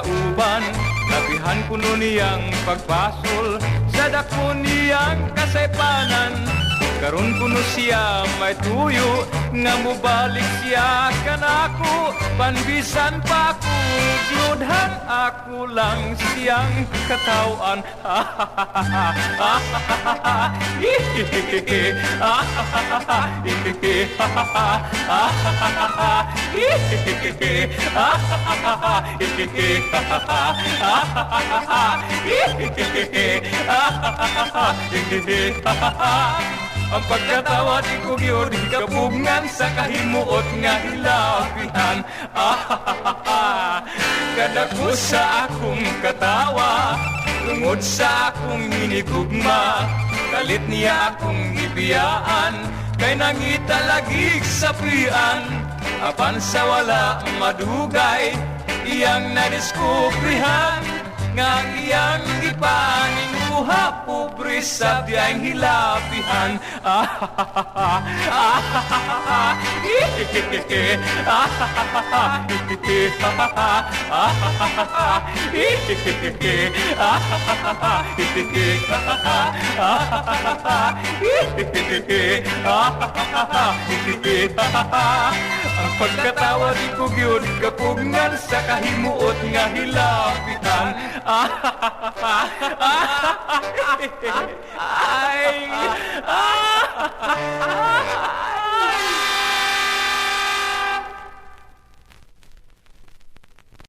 kauban. Labihan kuno niyang pagpasol sa dako niyang kasaypanan. Karon kuno siya may tuyo nga mobalik siya kanako. Panbisan pa ko gludhan, ako lang siyang katawan. Ang pagkatawa di ko gyud kapungan sa kahimuot nga hilapihan. Kadako sa akong katawa, tungod sa akong hinigugma. Kalit niya akong ibiyaan, kay nangita lagig sa prian. Apan sa wala madugay, iyang nadiskubrihan nga iyang ipaninguha, pobre sa diyang hilapihan. Ang pagkatawa di ko gyud kapungan sa kahimuot nga hilapitan. Ay!